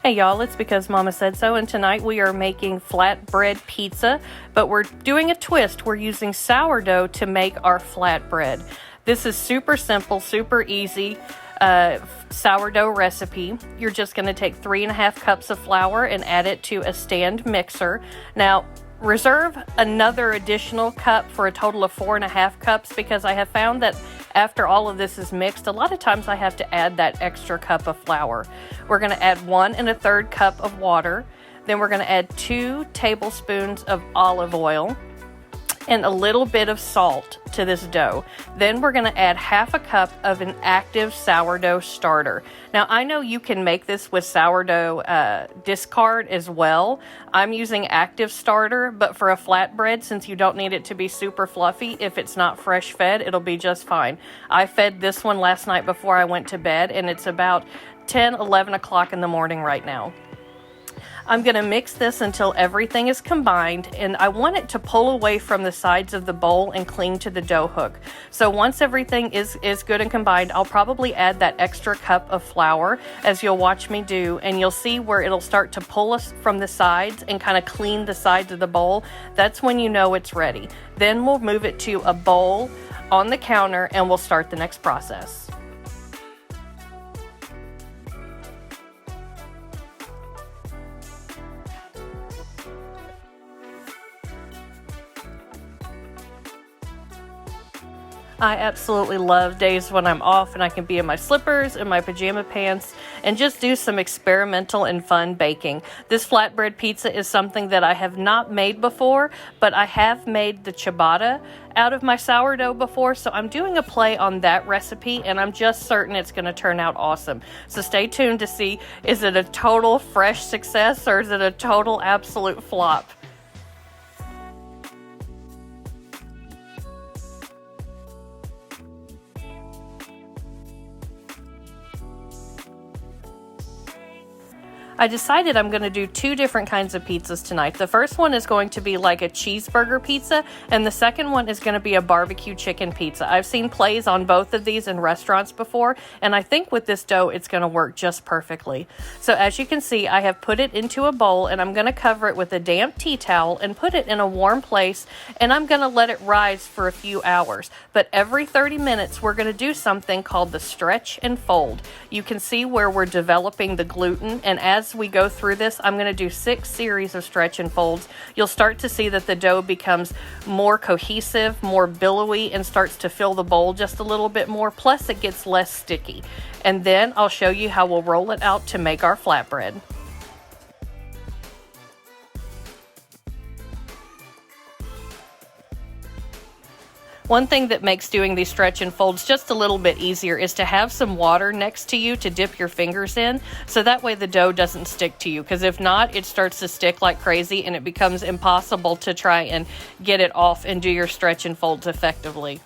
Hey y'all, it's Because Mama Said So, and tonight we are making flatbread pizza, but we're doing a twist. We're using sourdough to make our flatbread. This is super simple, super easy sourdough recipe. You're just going to take 3.5 cups of flour and add it to a stand mixer. Now, reserve another additional cup for a total of 4.5 cups because I have found that after all of this is mixed, a lot of times I have to add that extra cup of flour. We're going to add 1 1/3 cup of water. Then we're going to add 2 tablespoons of olive oil and a little bit of salt to this dough. Then we're going to add 1/2 cup of an active sourdough starter. Now I know you can make this with sourdough discard as well. I'm using active starter, but for a flatbread, since you don't need it to be super fluffy, if it's not fresh fed, it'll be just fine. I fed this one last night before I went to bed, and it's about 11 o'clock in the morning right now. I'm going to mix this until everything is combined, and I want it to pull away from the sides of the bowl and cling to the dough hook. So once everything is good and combined, I'll probably add that extra cup of flour, as you'll watch me do, and you'll see where it'll start to pull us from the sides and kind of clean the sides of the bowl. That's when you know it's ready. Then we'll move it to a bowl on the counter and we'll start the next process. I absolutely love days when I'm off and I can be in my slippers and my pajama pants and just do some experimental and fun baking. This flatbread pizza is something that I have not made before, but I have made the ciabatta out of my sourdough before, so I'm doing a play on that recipe and I'm just certain it's going to turn out awesome. So stay tuned to see, is it a total fresh success or is it a total absolute flop? I decided I'm going to do 2 different kinds of pizzas tonight. The first one is going to be like a cheeseburger pizza, and the second one is going to be a barbecue chicken pizza. I've seen plays on both of these in restaurants before, and I think with this dough it's going to work just perfectly. So as you can see, I have put it into a bowl, and I'm going to cover it with a damp tea towel and put it in a warm place, and I'm going to let it rise for a few hours. But every 30 minutes we're going to do something called the stretch and fold. You can see where we're developing the gluten, and as we go through this, I'm going to do 6 series of stretch and folds. You'll start to see that the dough becomes more cohesive, more billowy, and starts to fill the bowl just a little bit more, plus it gets less sticky. And then I'll show you how we'll roll it out to make our flatbread. One thing that makes doing these stretch and folds just a little bit easier is to have some water next to you to dip your fingers in, so that way the dough doesn't stick to you, because if not, it starts to stick like crazy and it becomes impossible to try and get it off and do your stretch and folds effectively.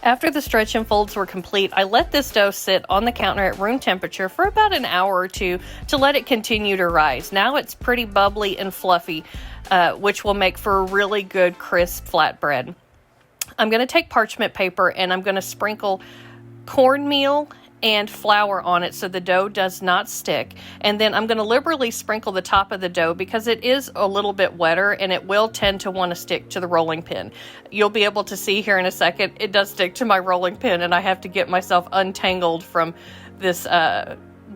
After the stretch and folds were complete, I let this dough sit on the counter at room temperature for about an hour or two to let it continue to rise. Now it's pretty bubbly and fluffy, which will make for a really good crisp flatbread. I'm going to take parchment paper and I'm going to sprinkle cornmeal and flour on it so the dough does not stick. And then I'm going to liberally sprinkle the top of the dough because it is a little bit wetter and it will tend to want to stick to the rolling pin. You'll be able to see here in a second, it does stick to my rolling pin and I have to get myself untangled from this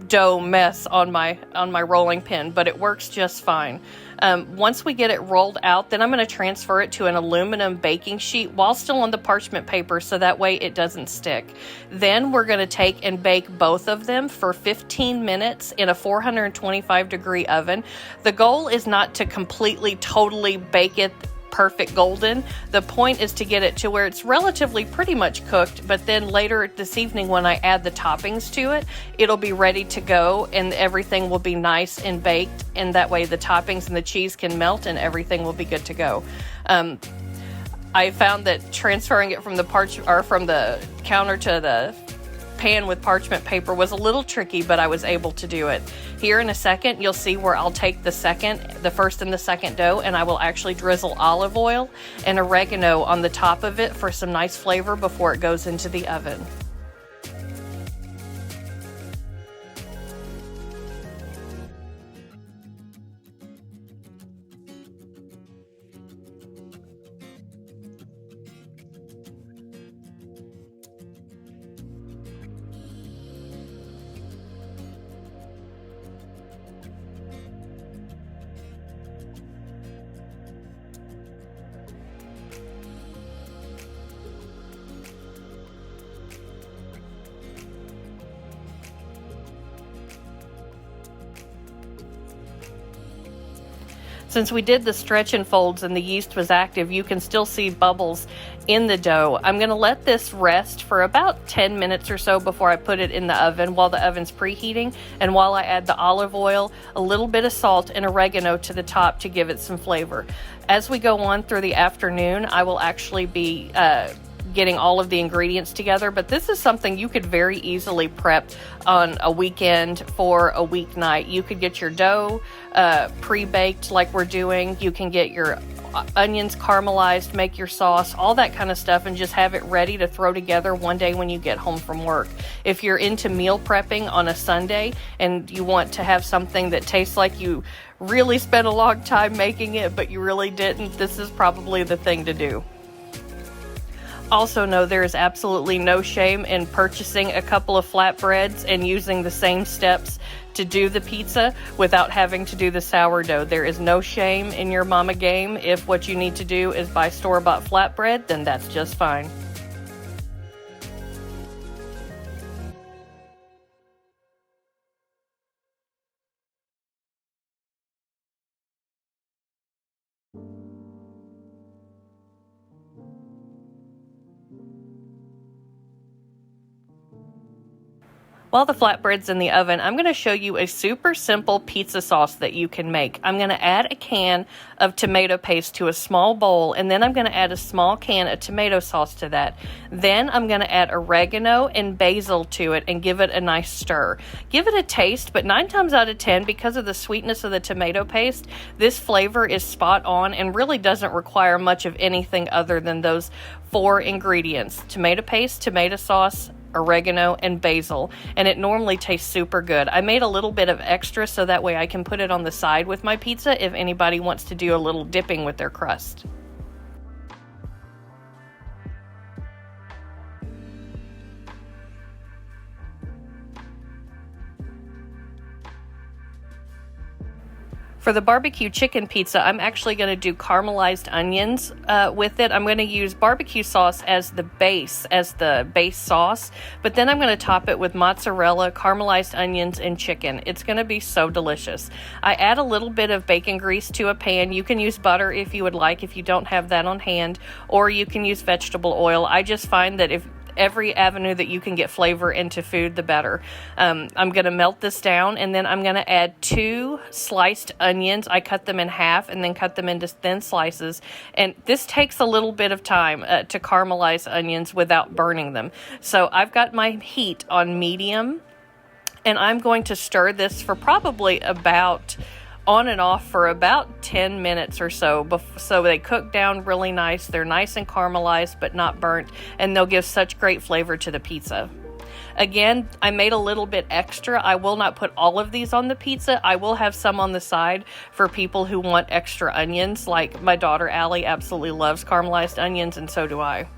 dough mess on my rolling pin, but it works just fine. Once we get it rolled out, then I'm going to transfer it to an aluminum baking sheet while still on the parchment paper so that way it doesn't stick. Then we're going to take and bake both of them for 15 minutes in a 425 degree oven. The goal is not to completely, totally bake it perfect golden. The point is to get it to where it's relatively pretty much cooked, but then later this evening when I add the toppings to it, it'll be ready to go and everything will be nice and baked, and that way the toppings and the cheese can melt and everything will be good to go. I found that transferring it from the counter to the pan with parchment paper was a little tricky, but I was able to do it. Here in a second, you'll see where I'll take the first and the second dough, and I will actually drizzle olive oil and oregano on the top of it for some nice flavor before it goes into the oven. Since we did the stretch and folds and the yeast was active, you can still see bubbles in the dough. I'm going to let this rest for about 10 minutes or so before I put it in the oven while the oven's preheating, and while I add the olive oil, a little bit of salt, and oregano to the top to give it some flavor. As we go on through the afternoon, I will actually be getting all of the ingredients together, but this is something you could very easily prep on a weekend for a weeknight. You could get your dough pre-baked like we're doing. You can get your onions caramelized, make your sauce, all that kind of stuff, and just have it ready to throw together one day when you get home from work. If you're into meal prepping on a Sunday and you want to have something that tastes like you really spent a long time making it, but you really didn't, this is probably the thing to do. Also know there is absolutely no shame in purchasing a couple of flatbreads and using the same steps to do the pizza without having to do the sourdough. There is no shame in your mama game. If what you need to do is buy store-bought flatbread, then that's just fine. While the flatbread's in the oven, I'm going to show you a super simple pizza sauce that you can make. I'm going to add a can of tomato paste to a small bowl, and then I'm going to add a small can of tomato sauce to that. Then I'm going to add oregano and basil to it and give it a nice stir. Give it a taste, but 9 times out of 10, because of the sweetness of the tomato paste, this flavor is spot on and really doesn't require much of anything other than those 4 ingredients: tomato paste, tomato sauce, oregano, and basil, and it normally tastes super good. I made a little bit of extra so that way I can put it on the side with my pizza if anybody wants to do a little dipping with their crust. For the barbecue chicken pizza, I'm actually going to do caramelized onions with it. I'm going to use barbecue sauce as the base sauce, but then I'm going to top it with mozzarella, caramelized onions, and chicken. It's going to be so delicious. I add a little bit of bacon grease to a pan. You can use butter if you would like, if you don't have that on hand, or you can use vegetable oil. I just find that if every avenue that you can get flavor into food, the better. I'm going to melt this down, and then I'm going to add 2 sliced onions. I cut them in half and then cut them into thin slices. And this takes a little bit of time to caramelize onions without burning them. So I've got my heat on medium, and I'm going to stir this for probably about on and off for about 10 minutes or so, so they cook down really nice. They're nice and caramelized but not burnt, and they'll give such great flavor to the pizza. Again, I made a little bit extra. I will not put all of these on the pizza. I will have some on the side for people who want extra onions. Like my daughter Allie absolutely loves caramelized onions, and so do I.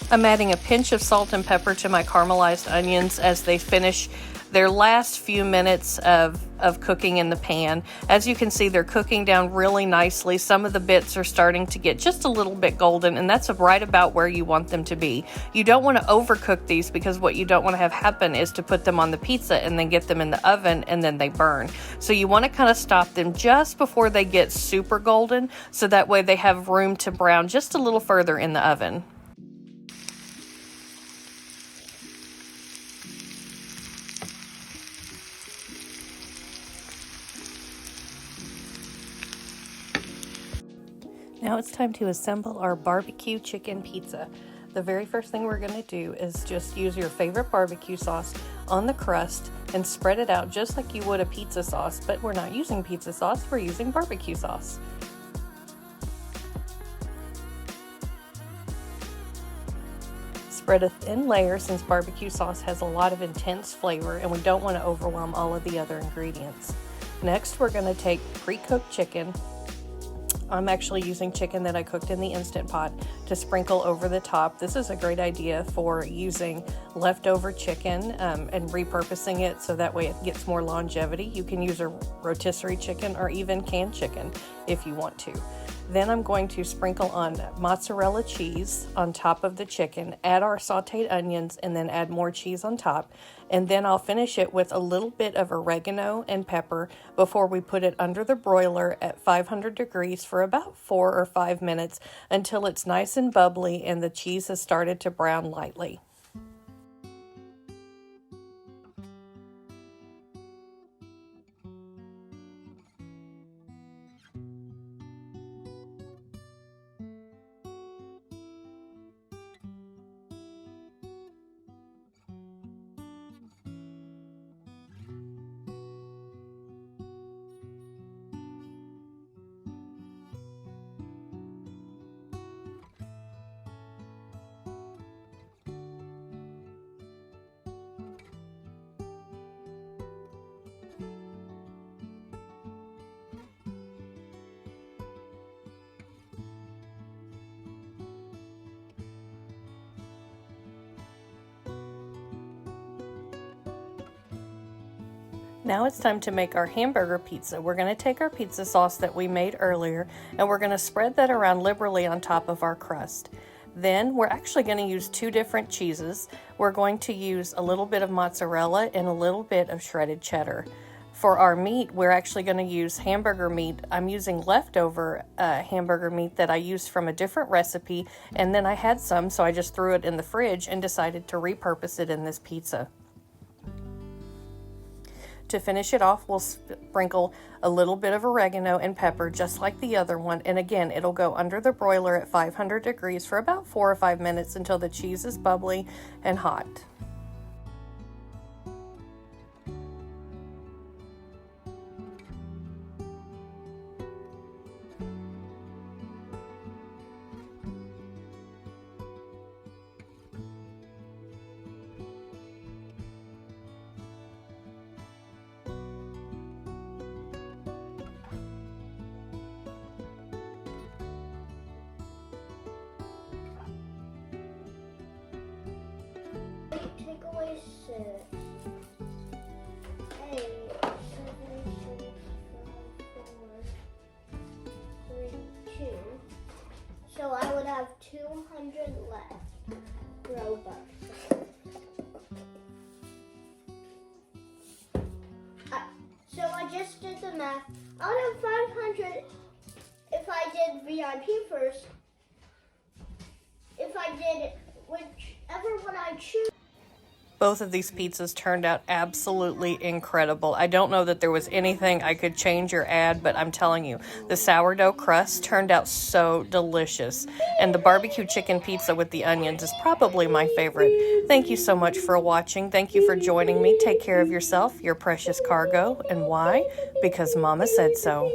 I'm adding a pinch of salt and pepper to my caramelized onions as they finish their last few minutes of cooking in the pan. As you can see, they're cooking down really nicely. Some of the bits are starting to get just a little bit golden, and that's right about where you want them to be. You don't want to overcook these, because what you don't want to have happen is to put them on the pizza and then get them in the oven and then they burn. So you want to kind of stop them just before they get super golden, so that way they have room to brown just a little further in the oven. Now it's time to assemble our barbecue chicken pizza. The very first thing we're going to do is just use your favorite barbecue sauce on the crust and spread it out just like you would a pizza sauce, but we're not using pizza sauce, we're using barbecue sauce. Spread a thin layer, since barbecue sauce has a lot of intense flavor and we don't want to overwhelm all of the other ingredients. Next, we're going to take pre-cooked chicken. I'm actually using chicken that I cooked in the Instant Pot to sprinkle over the top. This is a great idea for using leftover chicken and repurposing it so that way it gets more longevity. You can use a rotisserie chicken or even canned chicken if you want to. Then I'm going to sprinkle on mozzarella cheese on top of the chicken, add our sauteed onions, and then add more cheese on top. And then I'll finish it with a little bit of oregano and pepper before we put it under the broiler at 500 degrees for about 4 or 5 minutes until it's nice and bubbly and the cheese has started to brown lightly. Now it's time to make our hamburger pizza. We're going to take our pizza sauce that we made earlier and we're going to spread that around liberally on top of our crust. Then we're actually going to use 2 different cheeses. We're going to use a little bit of mozzarella and a little bit of shredded cheddar. For our meat, we're actually going to use hamburger meat. I'm using leftover hamburger meat that I used from a different recipe, and then I had some, so I just threw it in the fridge and decided to repurpose it in this pizza. To finish it off, we'll sprinkle a little bit of oregano and pepper just like the other one, and again, it'll go under the broiler at 500 degrees for about 4 or 5 minutes until the cheese is bubbly and hot. Take away 6, 8, 7, 6, 5, 4, 3, 2. So I would have 200 left. Robux. So I just did the math. Out of 500, if I did VIP first, if I did whichever one I choose. Both of these pizzas turned out absolutely incredible. I don't know that there was anything I could change or add, but I'm telling you, the sourdough crust turned out so delicious. And the barbecue chicken pizza with the onions is probably my favorite. Thank you so much for watching. Thank you for joining me. Take care of yourself, your precious cargo. And why? Because Mama said so.